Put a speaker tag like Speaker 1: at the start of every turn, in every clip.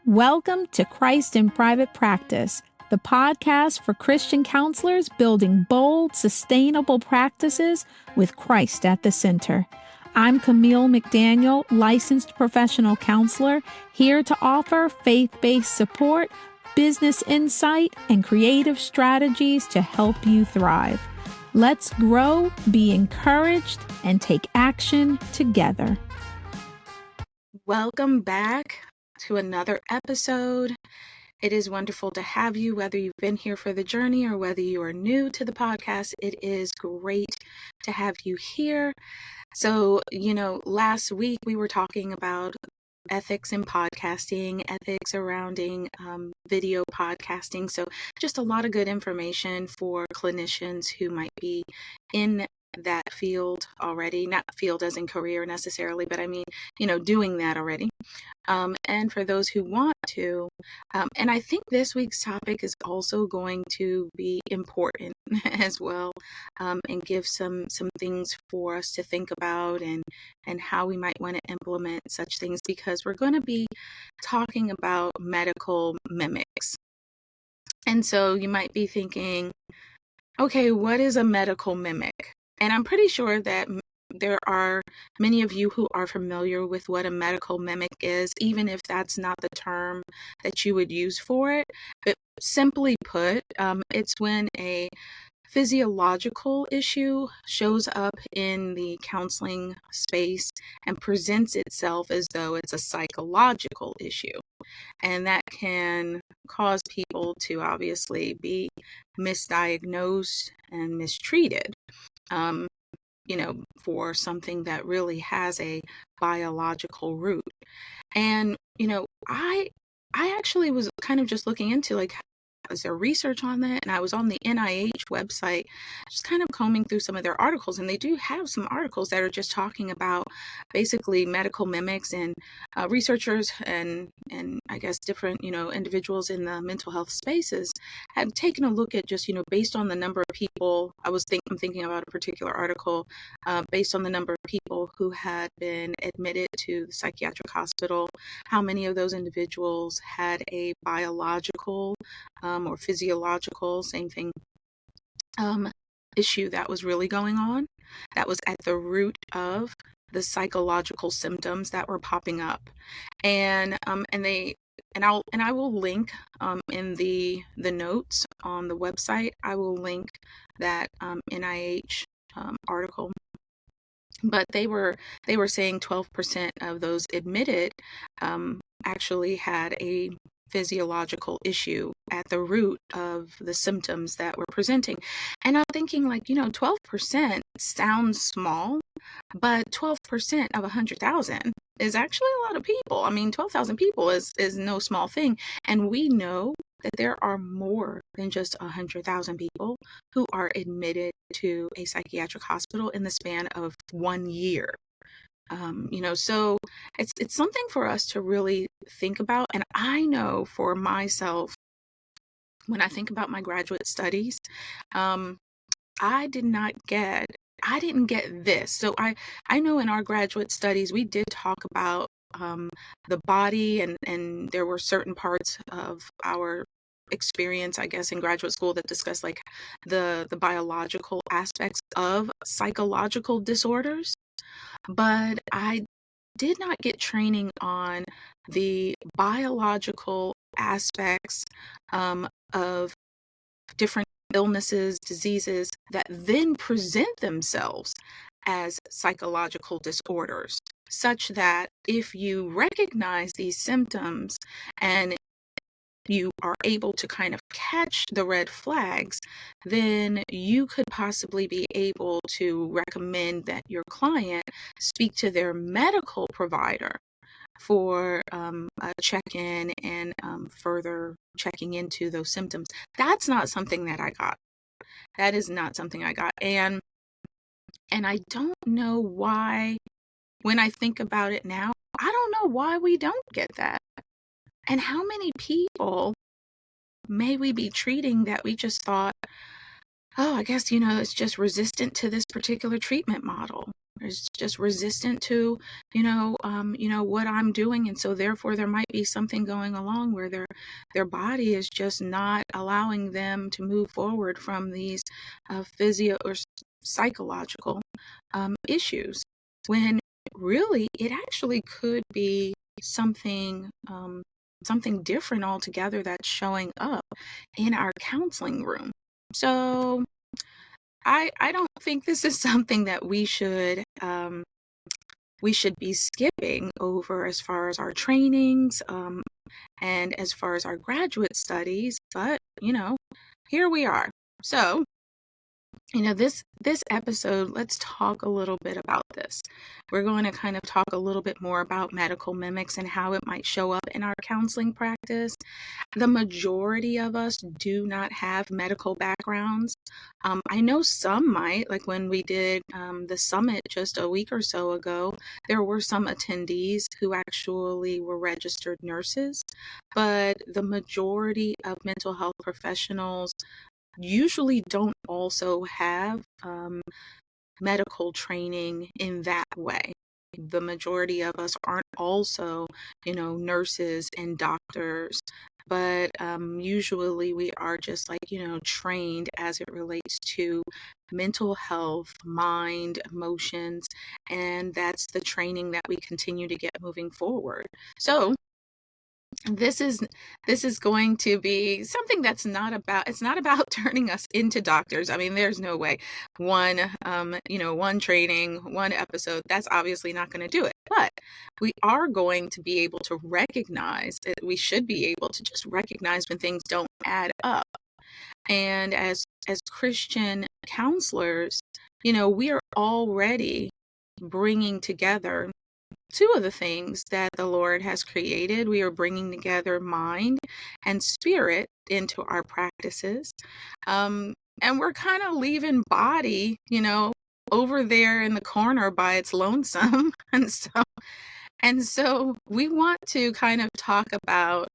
Speaker 1: Welcome to Christ in Private Practice, the podcast for Christian counselors building bold, sustainable practices with Christ at the center. I'm Camille McDaniel, licensed professional counselor, here to offer faith-based support, business insight, and creative strategies to help you thrive. Let's grow, be encouraged, and take action together.
Speaker 2: Welcome back to another episode. It is wonderful to have you, whether you've been here for the journey or whether you are new to the podcast. It is great to have you here. So, last week we were talking about ethics in podcasting, ethics surrounding video podcasting. So just a lot of good information for clinicians who might be in that field already, not field as in career necessarily, but I mean, doing that already. And for those who want to, and I think this week's topic is also going to be important as well, and give some things for us to think about and how we might want to implement such things, because we're going to be talking about medical mimics. And so you might be thinking, okay, what is a medical mimic? And I'm pretty sure that there are many of you who are familiar with what a medical mimic is, even if that's not the term that you would use for it. But simply put, it's when a physiological issue shows up in the counseling space and presents itself as though it's a psychological issue. And that can cause people to obviously be misdiagnosed and mistreated. For something that really has a biological root. And, I actually was kind of just looking into, like, is there research on that? And I was on the NIH website, just kind of combing through some of their articles, and they do have some articles that are just talking about basically medical mimics, and researchers and I guess different, individuals in the mental health spaces had taken a look at just, based on the number of people. I'm thinking about a particular article, based on the number of people who had been admitted to the psychiatric hospital, how many of those individuals had a biological or physiological, same thing, issue that was really going on, that was at the root of the psychological symptoms that were popping up. And I will link in the notes on the website. I will link that NIH article. But they were saying 12% of those admitted actually had a physiological issue at the root of the symptoms that were presenting. And I'm thinking, 12% sounds small, but 12% of 100,000 is actually a lot of people. I mean, 12,000 people is no small thing. And we know that there are more than just 100,000 people who are admitted to a psychiatric hospital in the span of 1 year. So it's something for us to really think about. And I know for myself, when I think about my graduate studies, I didn't get this. So I know in our graduate studies, we did talk about the body, and there were certain parts of our experience, I guess, in graduate school that discussed like the biological aspects of psychological disorders. But I did not get training on the biological aspects of different illnesses, diseases that then present themselves as psychological disorders, such that if you recognize these symptoms and you are able to kind of catch the red flags, then you could possibly be able to recommend that your client speak to their medical provider for a check-in and further checking into those symptoms. That's not something that I got. That is not something I got. And I don't know why, when I think about it now, I don't know why we don't get that. And how many people may we be treating that we just thought, oh, I guess, it's just resistant to this particular treatment model. is just resistant to, what I'm doing. And so therefore there might be something going along where their body is just not allowing them to move forward from these physio or psychological issues, when really it actually could be something different altogether that's showing up in our counseling room. So I don't think this is something that we should be skipping over as far as our trainings, and as far as our graduate studies, but here we are. So this episode, let's talk a little bit about this. We're going to kind of talk a little bit more about medical mimics and how it might show up in our counseling practice. The majority of us do not have medical backgrounds. I know some might, like when we did the summit just a week or so ago, there were some attendees who actually were registered nurses, but the majority of mental health professionals usually don't also have medical training in that way. The majority of us aren't also, nurses and doctors, but usually we are just like, trained as it relates to mental health, mind, emotions, and that's the training that we continue to get moving forward. So this is going to be something that's it's not about turning us into doctors. I mean, there's no way one training, one episode, that's obviously not going to do it. But we are going to be able to recognize that we should be able to just recognize when things don't add up. And as Christian counselors, we are already bringing together two of the things that the Lord has created. We are bringing together mind and spirit into our practices. And we're kind of leaving body, over there in the corner by its lonesome. And so we want to kind of talk about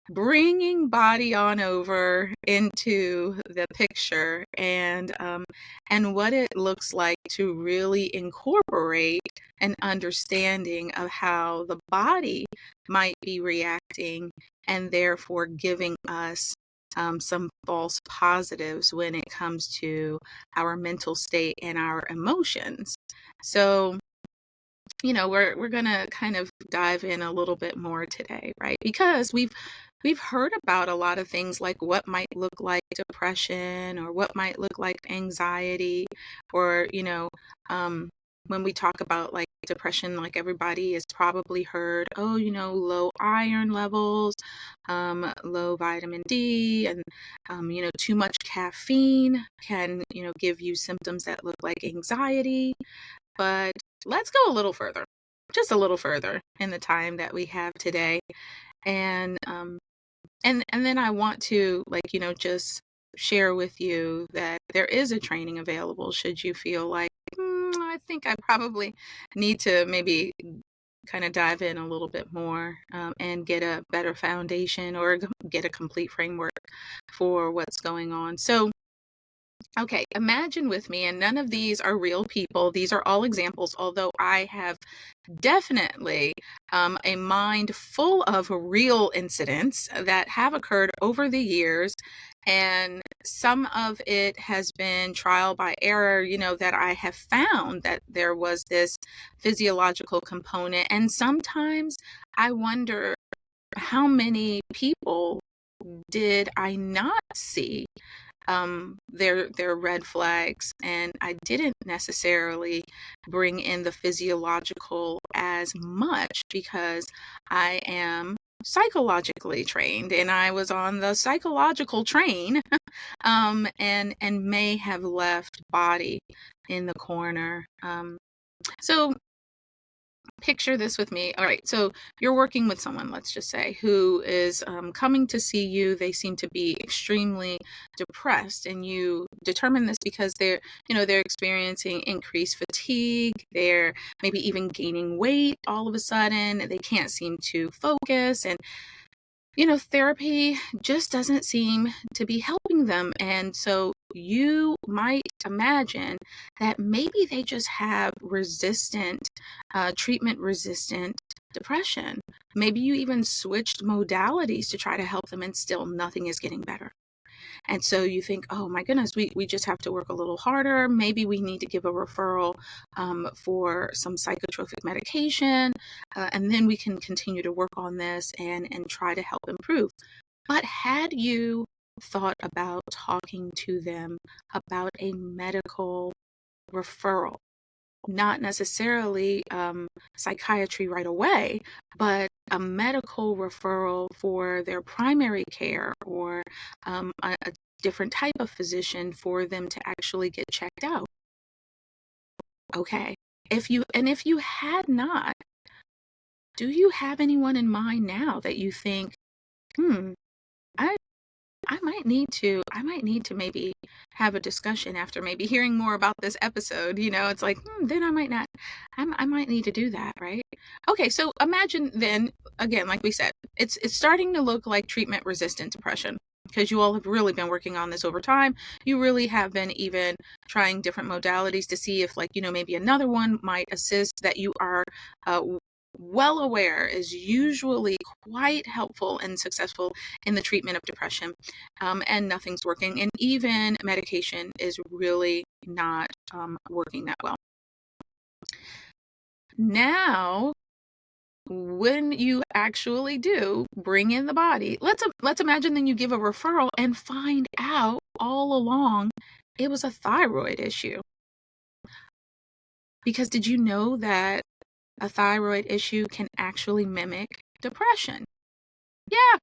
Speaker 2: bringing body on over into the picture, and what it looks like to really incorporate an understanding of how the body might be reacting, and therefore giving us some false positives when it comes to our mental state and our emotions. So we're gonna kind of dive in a little bit more today, right? Because we've heard about a lot of things, like what might look like depression, or what might look like anxiety, or when we talk about like depression, like everybody has probably heard, low iron levels, low vitamin D, and too much caffeine can give you symptoms that look like anxiety. But let's go a little further, just a little further in the time that we have today. And then I want to, just share with you that there is a training available should you feel like, I think I probably need to maybe kind of dive in a little bit more, and get a better foundation, or get a complete framework for what's going on. So okay, imagine with me, and none of these are real people. These are all examples, although I have definitely a mind full of real incidents that have occurred over the years. And some of it has been trial by error, that I have found that there was this physiological component. And sometimes I wonder, how many people did I not see their red flags, and I didn't necessarily bring in the physiological as much because I am psychologically trained, and I was on the psychological train, and may have left body in the corner. So picture this with me. All right, so you're working with someone, let's just say, who is coming to see you. They seem to be extremely depressed, and you determine this because they're experiencing increased fatigue. They're maybe even gaining weight all of a sudden. They can't seem to focus, and therapy just doesn't seem to be helping them. And so you might imagine that maybe they just have treatment resistant depression. Maybe you even switched modalities to try to help them and still nothing is getting better. And so you think, oh my goodness, we just have to work a little harder. Maybe we need to give a referral for some psychotropic medication, and then we can continue to work on this and try to help improve. But had you thought about talking to them about a medical referral? Not necessarily psychiatry right away, but a medical referral for their primary care or a different type of physician for them to actually get checked out. Okay. If you had not, do you have anyone in mind now that you think, I I might need to maybe have a discussion after maybe hearing more about this episode. It's like, then I might not, I might need to do that, right? Okay, so imagine then, again, like we said, it's starting to look like treatment resistant depression because you all have really been working on this over time. You really have been even trying different modalities to see if, like, maybe another one might assist that you are uh, well aware is usually quite helpful and successful in the treatment of depression, and nothing's working. And even medication is really not working that well. Now, when you actually do bring in the body, let's imagine then you give a referral and find out all along it was a thyroid issue. Because did you know that a thyroid issue can actually mimic depression? Yeah,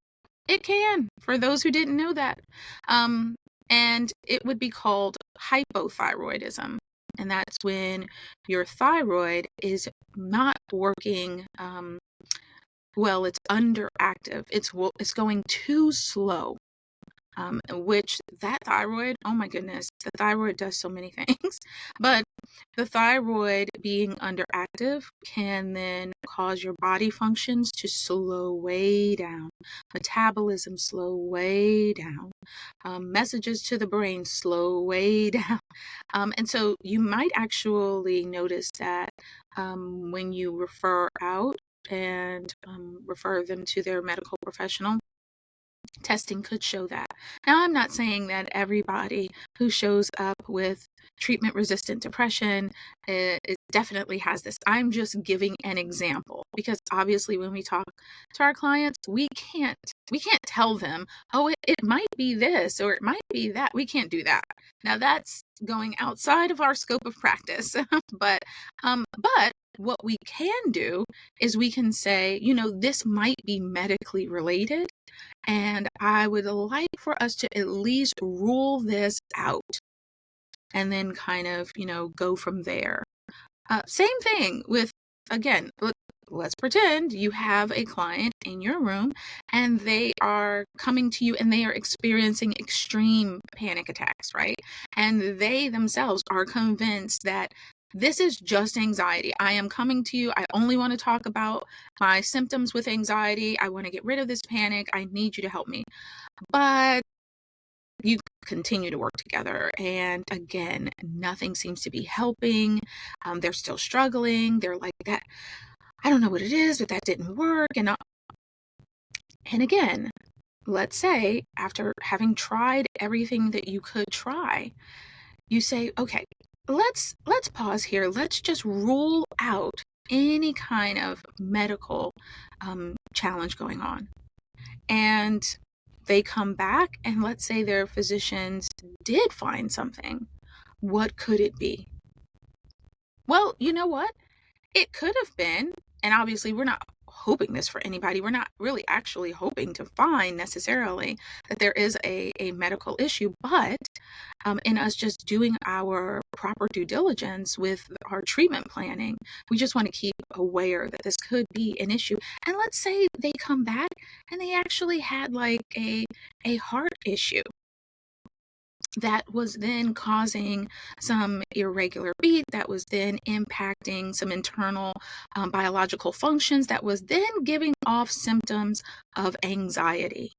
Speaker 2: it can, for those who didn't know that. And it would be called hypothyroidism. And that's when your thyroid is not working well, it's underactive. It's going too slow. Which that thyroid, oh my goodness, the thyroid does so many things. But the thyroid being underactive can then cause your body functions to slow way down, metabolism slow way down, messages to the brain slow way down. And so you might actually notice that when you refer out and refer them to their medical professional, testing could show that. Now, I'm not saying that everybody who shows up with treatment-resistant depression it definitely has this. I'm just giving an example because obviously when we talk to our clients, we can't tell them, oh, it might be this or it might be that. We can't do that. Now, that's going outside of our scope of practice. But what we can do is we can say, this might be medically related. And I would like for us to at least rule this out and then kind of, go from there. Same thing with, again, let's pretend you have a client in your room and they are coming to you and they are experiencing extreme panic attacks, right? And they themselves are convinced that this is just anxiety. I am coming to you. I only want to talk about my symptoms with anxiety. I want to get rid of this panic. I need you to help me. But you continue to work together. And again, nothing seems to be helping. They're still struggling. They're like, that, I don't know what it is, but that didn't work. And again, let's say after having tried everything that you could try, you say, okay, let's pause here. Let's just rule out any kind of medical challenge going on. And they come back and let's say their physicians did find something. What could it be? Well, you know what? It could have been, and obviously we're not hoping this for anybody. We're not really actually hoping to find necessarily that there is a medical issue, but in us just doing our proper due diligence with our treatment planning, we just want to keep aware that this could be an issue. And let's say they come back and they actually had like a heart issue that was then causing some irregular beat, that was then impacting some internal biological functions, that was then giving off symptoms of anxiety.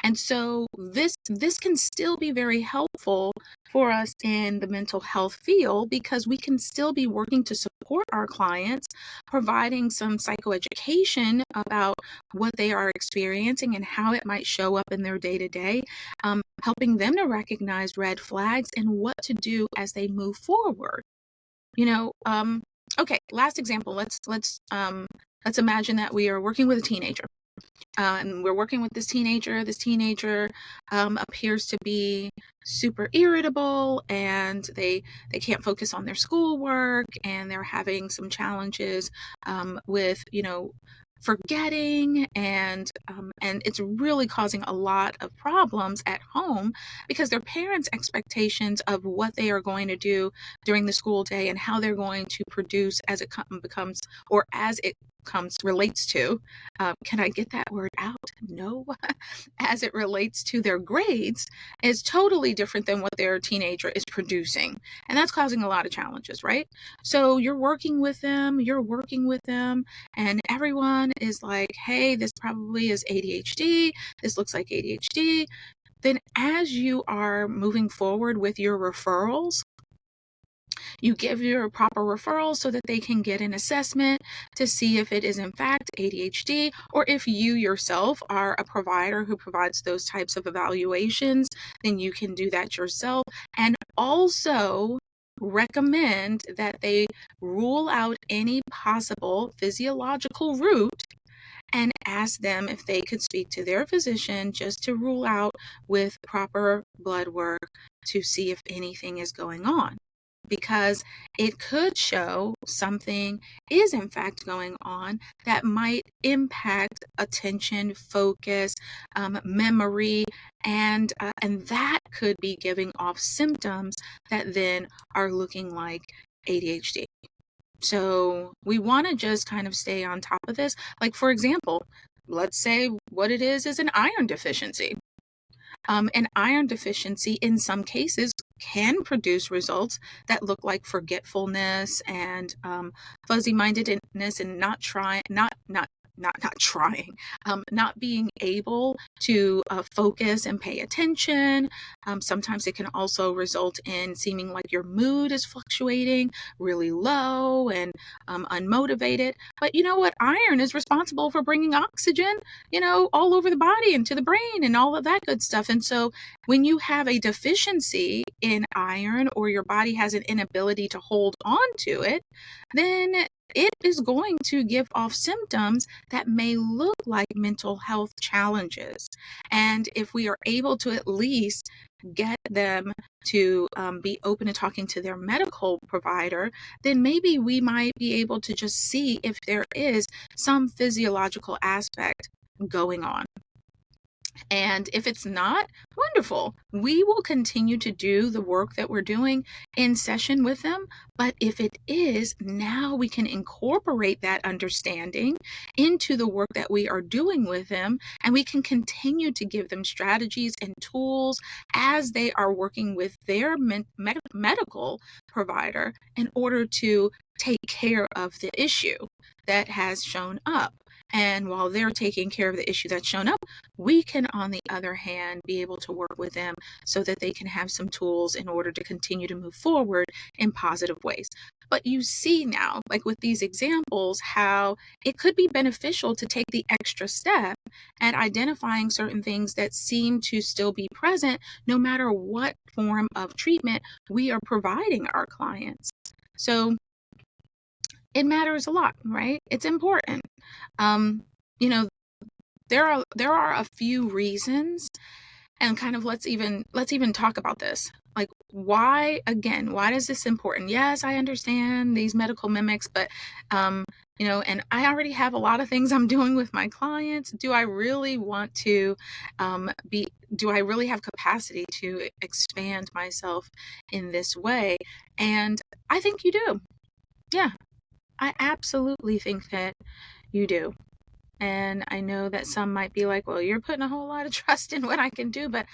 Speaker 2: And so this can still be very helpful for us in the mental health field, because we can still be working to support our clients, providing some psychoeducation about what they are experiencing and how it might show up in their day-to-day, helping them to recognize red flags and what to do as they move forward. Okay, last example. Let's imagine that we are working with a teenager. And we're working with this teenager. This teenager appears to be super irritable, and they can't focus on their schoolwork, and they're having some challenges with forgetting, and it's really causing a lot of problems at home, because their parents' expectations of what they are going to do during the school day and how they're going to produce as it becomes, or as it comes relates to, can I get that word out? No. As it relates to their grades, is totally different than what their teenager is producing. And that's causing a lot of challenges, right? So you're working with them, and everyone is like, hey, this probably is ADHD. This looks like ADHD. Then as you are moving forward with your referrals, you give your proper referrals so that they can get an assessment to see if it is in fact ADHD, or if you yourself are a provider who provides those types of evaluations, then you can do that yourself. And also recommend that they rule out any possible physiological root, and ask them if they could speak to their physician just to rule out with proper blood work to see if anything is going on, because it could show something is in fact going on that might impact attention, focus, memory, and that could be giving off symptoms that then are looking like ADHD. So we want to just kind of stay on top of this. Like, for example, let's say what it is an iron deficiency. An iron deficiency in some cases can produce results that look like forgetfulness and fuzzy-mindedness, and not being able to focus and pay attention. Sometimes it can also result in seeming like your mood is fluctuating, really low and unmotivated. But you know what? Iron is responsible for bringing oxygen, all over the body and to the brain and all of that good stuff. And so when you have a deficiency in iron, or your body has an inability to hold on to it, then it is going to give off symptoms that may look like mental health challenges. And if we are able to at least get them to be open to talking to their medical provider, then maybe we might be able to just see if there is some physiological aspect going on. And if it's not, wonderful. We will continue to do the work that we're doing in session with them. But if it is, now we can incorporate that understanding into the work that we are doing with them. And we can continue to give them strategies and tools as they are working with their medical provider in order to take care of the issue that has shown up. And while they're taking care of the issue that's shown up, we can, on the other hand, be able to work with them so that they can have some tools in order to continue to move forward in positive ways. But you see now, like with these examples, how it could be beneficial to take the extra step at identifying certain things that seem to still be present, no matter what form of treatment we are providing our clients. So it matters a lot, right? It's important. You know, there are a few reasons, and kind of let's even talk about this. Like, why is this important? Yes, I understand these medical mimics, but and I already have a lot of things I'm doing with my clients. Do I really want to do I really have capacity to expand myself in this way? And I think you do. Yeah, I absolutely think that you do. And I know that some might be like, well, you're putting a whole lot of trust in what I can do, but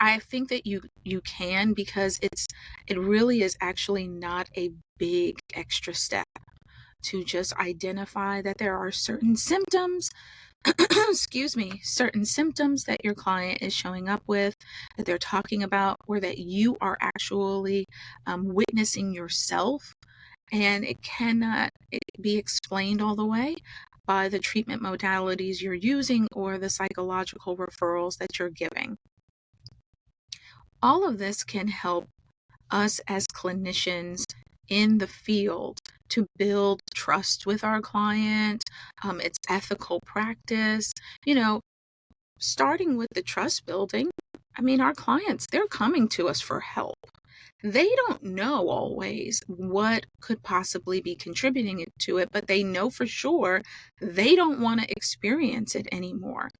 Speaker 2: I think that you can, because it really is actually not a big extra step to just identify that there are certain symptoms excuse me, certain symptoms that your client is showing up with, that they're talking about, or that you are actually witnessing yourself. And it cannot be explained all the way by the treatment modalities you're using or the psychological referrals that you're giving. All of this can help us as clinicians in the field to build trust with our client. It's ethical practice, starting with the trust building. I mean, our clients, they're coming to us for help. They don't know always what could possibly be contributing to it, but they know for sure they don't want to experience it anymore.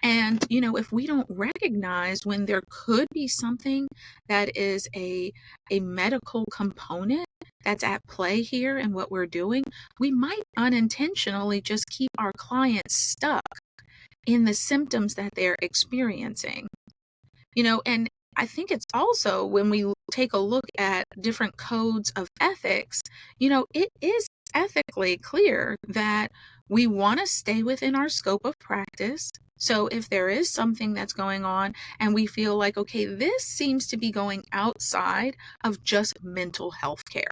Speaker 2: And, if we don't recognize when there could be something that is a medical component that's at play here in what we're doing, we might unintentionally just keep our clients stuck in the symptoms that they're experiencing. And I think it's also when we take a look at different codes of ethics, it is ethically clear that we want to stay within our scope of practice. So if there is something that's going on and we feel like, okay, this seems to be going outside of just mental health care,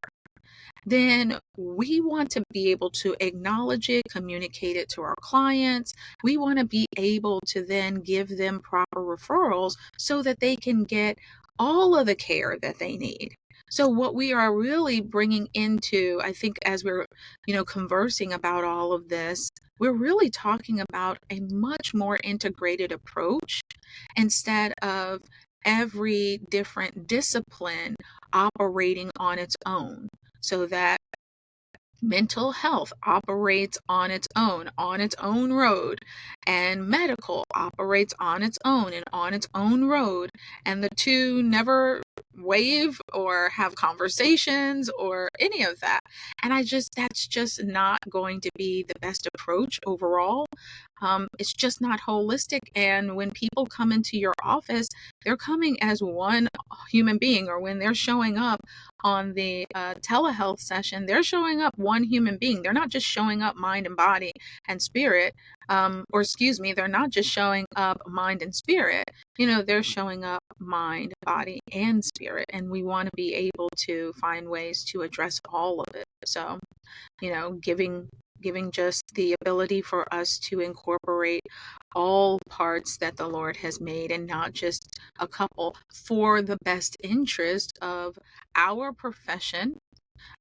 Speaker 2: then we want to be able to acknowledge it, communicate it to our clients. We want to be able to then give them proper referrals so that they can get all of the care that they need. So what we are really bringing into, I think, as we're, conversing about all of this, we're really talking about a much more integrated approach instead of every different discipline operating on its own, so that mental health operates on its own road, and medical operates on its own and on its own road, and the two never wave or have conversations or any of that. And that's just not going to be the best approach overall. It's just not holistic. And when people come into your office, they're coming as one human being, or when they're showing up on the telehealth session, they're showing up one human being. They're not just showing up mind and body and spirit, or excuse me, they're not just showing up mind and spirit. They're showing up mind, body, and spirit. And we want to be able to find ways to address all of it. So, giving just the ability for us to incorporate all parts that the Lord has made and not just a couple, for the best interest of our profession,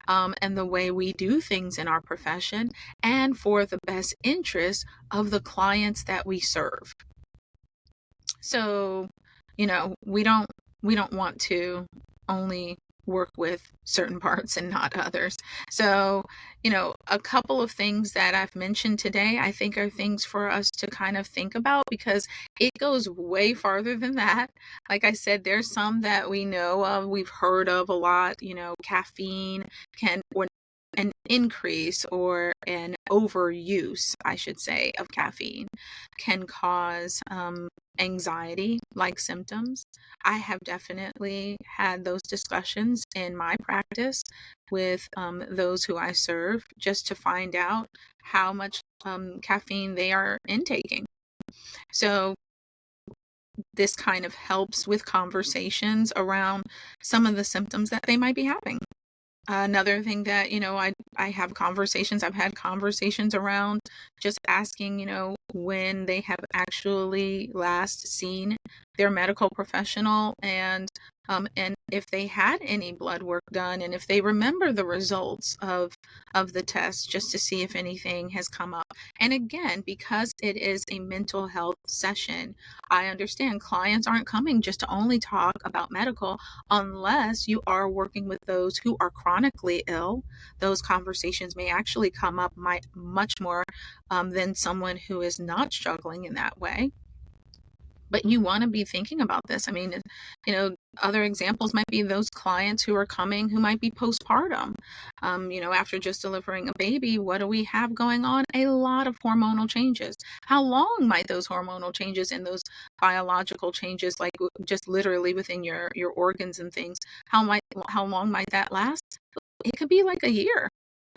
Speaker 2: and the way we do things in our profession, and for the best interest of the clients that we serve. So, we don't want to only work with certain parts and not others. So, a couple of things that I've mentioned today, I think are things for us to kind of think about, because it goes way farther than that. Like I said, there's some that we know of, we've heard of a lot. Caffeine or an increase or an overuse, I should say, of caffeine can cause anxiety like symptoms. I have definitely had those discussions in my practice with those who I serve, just to find out how much caffeine they are intaking. So this kind of helps with conversations around some of the symptoms that they might be having. Another thing that, I have conversations, I've had conversations around just asking, when they have actually last seen their medical professional, and if they had any blood work done, and if they remember the results of the test, just to see if anything has come up. And again, because it is a mental health session, I understand clients aren't coming just to only talk about medical, unless you are working with those who are chronically ill. Those conversations may actually come up much more than someone who is not struggling in that way. But you want to be thinking about this. I mean, other examples might be those clients who are coming who might be postpartum. After just delivering a baby, what do we have going on? A lot of hormonal changes. How long might those hormonal changes and those biological changes, like just literally within your organs and things, how long might that last? It could be like a year.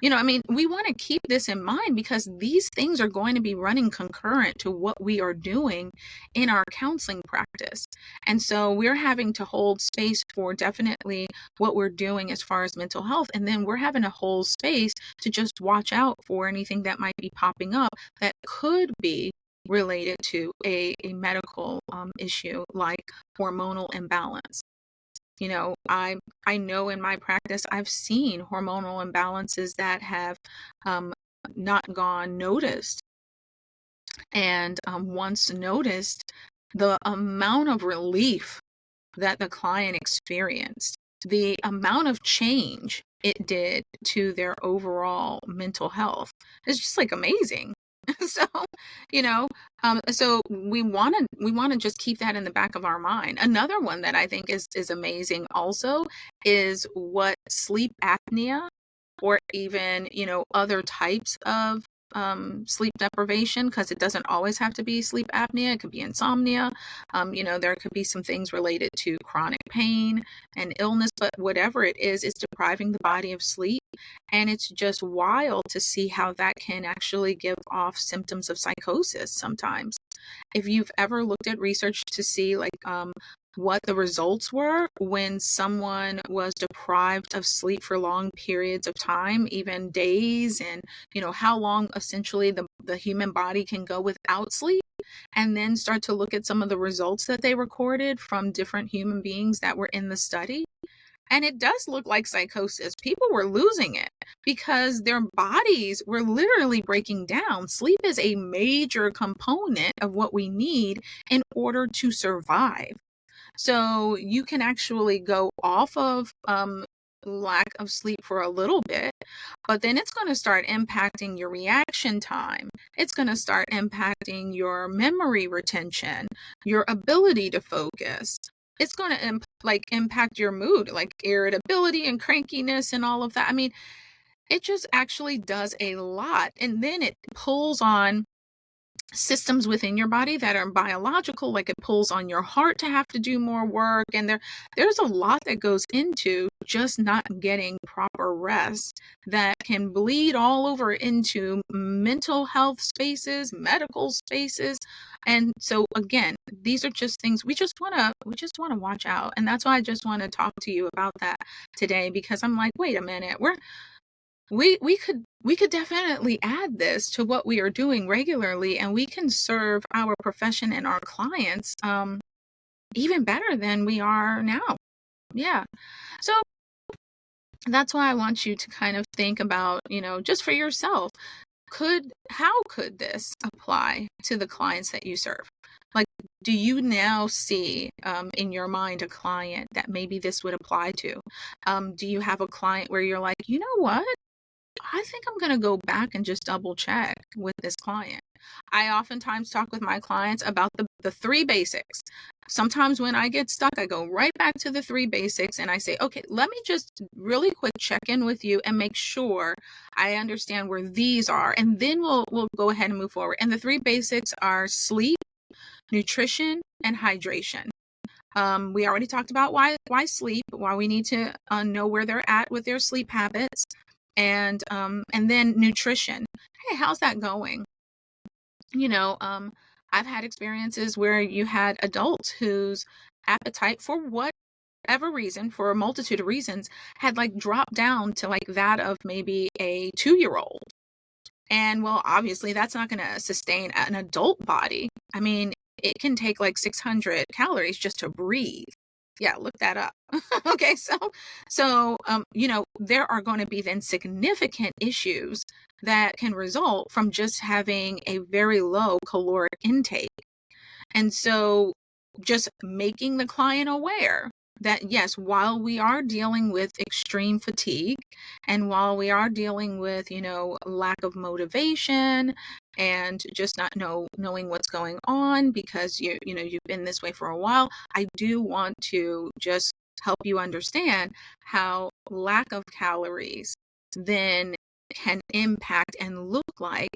Speaker 2: I mean, we want to keep this in mind because these things are going to be running concurrent to what we are doing in our counseling practice. And so we're having to hold space for definitely what we're doing as far as mental health. And then we're having to hold space to just watch out for anything that might be popping up that could be related to a medical issue like hormonal imbalance. I know in my practice, I've seen hormonal imbalances that have um, not gone noticed. And once noticed, the amount of relief that the client experienced, the amount of change it did to their overall mental health is just like amazing. So, so we want to just keep that in the back of our mind. Another one that I think is amazing also is what sleep apnea or even, other types of sleep deprivation, because it doesn't always have to be sleep apnea. It could be insomnia. There could be some things related to chronic pain and illness, but whatever it is, it's depriving the body of sleep. And it's just wild to see how that can actually give off symptoms of psychosis sometimes. If you've ever looked at research to see like what the results were when someone was deprived of sleep for long periods of time, even days, and how long essentially the human body can go without sleep, and then start to look at some of the results that they recorded from different human beings that were in the study. And it does look like psychosis. People were losing it because their bodies were literally breaking down. Sleep is a major component of what we need in order to survive. So you can actually go off of lack of sleep for a little bit, but then it's going to start impacting your reaction time. It's going to start impacting your memory retention, your ability to focus. It's going to impact your mood, like irritability and crankiness and all of that. I mean, it just actually does a lot. And then it pulls on systems within your body that are biological, like it pulls on your heart to have to do more work. And there's a lot that goes into just not getting proper rest that can bleed all over into mental health spaces, medical spaces. And so again, these are just things we just want to watch out. And that's why I just want to talk to you about that today, because I'm like, wait a minute, we could definitely add this to what we are doing regularly, and we can serve our profession and our clients even better than we are now. Yeah. So that's why I want you to kind of think about, just for yourself, how could this apply to the clients that you serve? Like, do you now see in your mind a client that maybe this would apply to? Do you have a client where you're like, you know what? I think I'm going to go back and just double check with this client. I oftentimes talk with my clients about the three basics. Sometimes when I get stuck, I go right back to the three basics and I say, okay, let me just really quick check in with you and make sure I understand where these are. And then we'll go ahead and move forward. And the three basics are sleep, nutrition, and hydration. We already talked about why sleep, why we need to know where they're at with their sleep habits, and then nutrition. Hey, how's that going? You know, um, I've had experiences where you had adults whose appetite, for whatever reason, for a multitude of reasons, had like dropped down to like that of maybe a 2-year old. And well, obviously, that's not going to sustain an adult body. I mean, it can take like 600 calories just to breathe. Yeah, look that up. Okay, so there are going to be then significant issues that can result from just having a very low caloric intake. And so just making the client aware that yes, while we are dealing with extreme fatigue and while we are dealing with, lack of motivation and just not knowing what's going on because you've been this way for a while, I do want to just help you understand how lack of calories then can impact and look like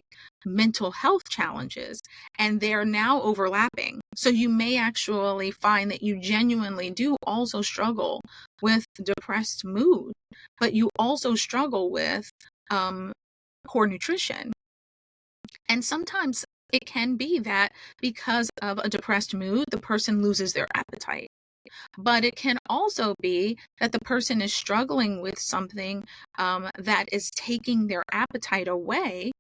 Speaker 2: mental health challenges, and they're now overlapping. So you may actually find that you genuinely do also struggle with depressed mood, but you also struggle with um, poor nutrition. And sometimes it can be that because of a depressed mood, the person loses their appetite. But it can also be that the person is struggling with something that is taking their appetite away,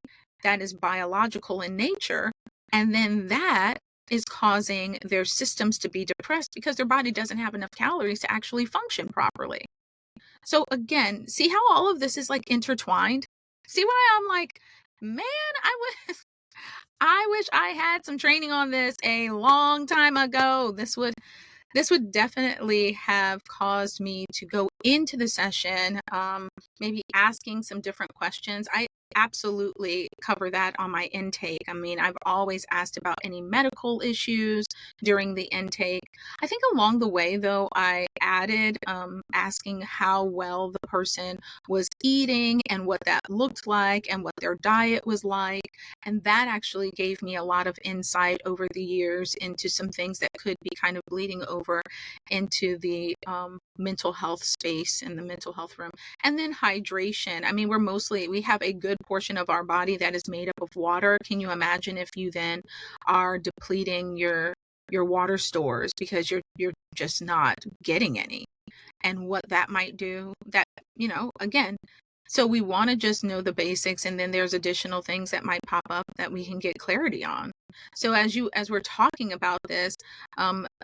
Speaker 2: that is biological in nature. And then that is causing their systems to be depressed because their body doesn't have enough calories to actually function properly. So again, see how all of this is like intertwined? See why I'm like, man, I wish I had some training on this a long time ago. This would definitely have caused me to go into the session, maybe asking some different questions. I absolutely cover that on my intake. I mean, I've always asked about any medical issues during the intake. I think along the way, though, I added asking how well the person was eating and what that looked like and what their diet was like. And that actually gave me a lot of insight over the years into some things that could be kind of bleeding over into the mental health space in the mental health room. And then hydration. I mean, we have a good portion of our body that is made up of water. Can you imagine if you then are depleting your water stores because you're just not getting any, and what that might do? That, again, so we want to just know the basics, and then there's additional things that might pop up that we can get clarity on. So as we're talking about this,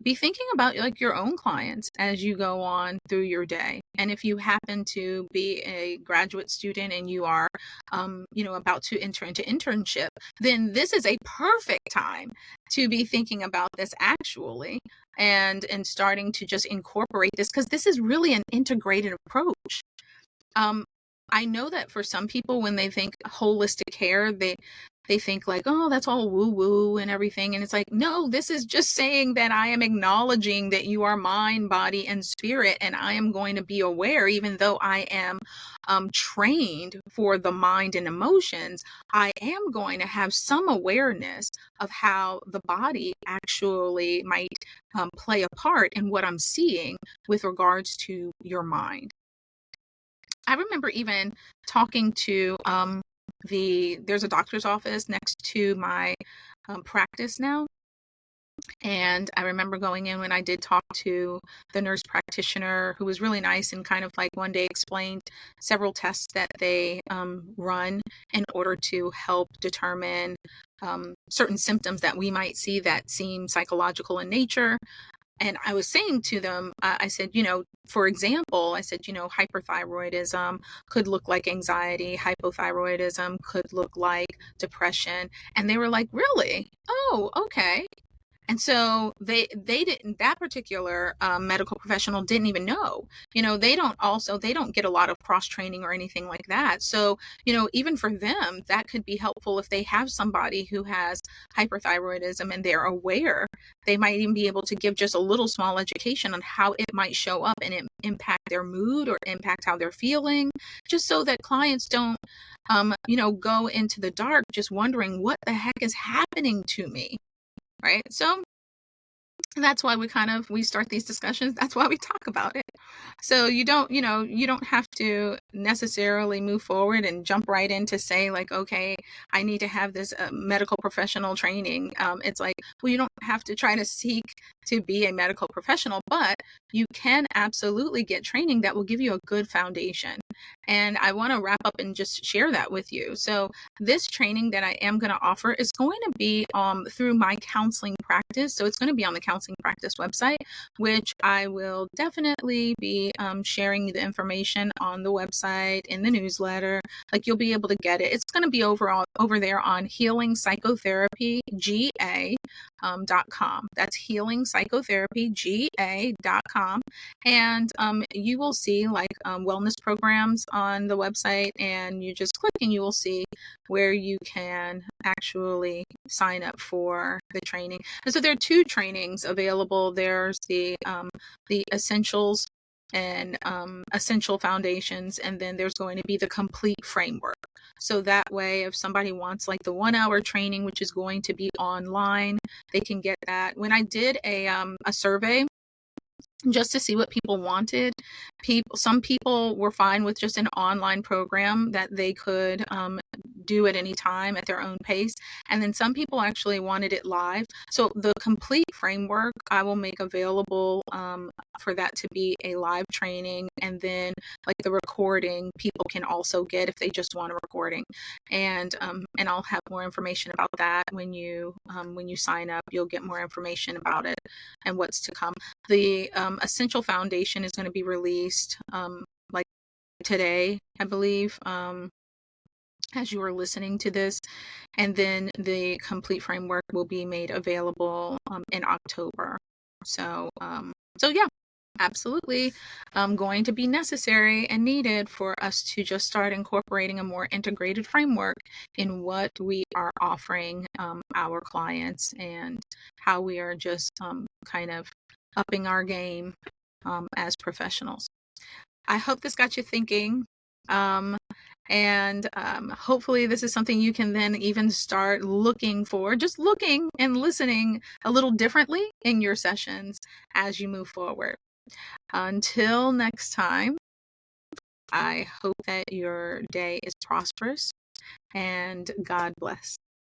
Speaker 2: be thinking about like your own clients as you go on through your day. And if you happen to be a graduate student and you are, about to enter into internship, then this is a perfect time to be thinking about this actually, and starting to just incorporate this, because this is really an integrated approach. I know that for some people, when they think holistic care, they think like, oh, that's all woo woo and everything. And it's like, no, this is just saying that I am acknowledging that you are mind, body, and spirit. And I am going to be aware, even though I am trained for the mind and emotions, I am going to have some awareness of how the body actually might play a part in what I'm seeing with regards to your mind. I remember even talking to there's a doctor's office next to my practice now. And I remember going in when I did talk to the nurse practitioner, who was really nice and kind of like one day explained several tests that they run in order to help determine certain symptoms that we might see that seem psychological in nature. And I was saying to them, I said, for example, I said, hyperthyroidism could look like anxiety. Hypothyroidism could look like depression. And they were like, really? Oh, okay. And so they didn't, that particular medical professional didn't even know. They don't get a lot of cross training or anything like that. So even for them, that could be helpful if they have somebody who has hyperthyroidism and they're aware. They might even be able to give just a little small education on how it might show up and impact their mood or impact how they're feeling, just so that clients don't go into the dark just wondering what the heck is happening to me. Right. So that's why we start these discussions. That's why we talk about it. So you don't have to necessarily move forward and jump right in to say like, okay, I need to have this medical professional training. It's like, well, you don't have to try to seek to be a medical professional, but you can absolutely get training that will give you a good foundation. And I want to wrap up and just share that with you. So this training that I am going to offer is going to be through my counseling practice. So it's going to be on the counseling practice website, which I will definitely be sharing the information on the website, in the newsletter. Like, you'll be able to get it. It's going to be over there on healingpsychotherapyga.com. That's healingpsychotherapyga.com. And you will see like wellness programs on the website, and you just click and you will see where you can actually sign up for the training. And so there are two trainings available. There's the essentials and essential foundations, and then there's going to be the complete framework. So that way, if somebody wants like the 1 hour training, which is going to be online, they can get that. When I did a survey just to see what people wanted. Some people were fine with just an online program that they could do at any time at their own pace. And then some people actually wanted it live. So the complete framework I will make available for that to be a live training. And then like the recording, people can also get if they just want a recording. And I'll have more information about that when you sign up. You'll get more information about it and what's to come. The Essential Foundation is going to be released like today, I believe, as you are listening to this. And then the complete framework will be made available in October. So yeah, absolutely going to be necessary and needed for us to just start incorporating a more integrated framework in what we are offering our clients, and how we are just kind of upping our game as professionals. I hope this got you thinking. And hopefully this is something you can then even start looking for, just looking and listening a little differently in your sessions as you move forward. Until next time, I hope that your day is prosperous, and God bless.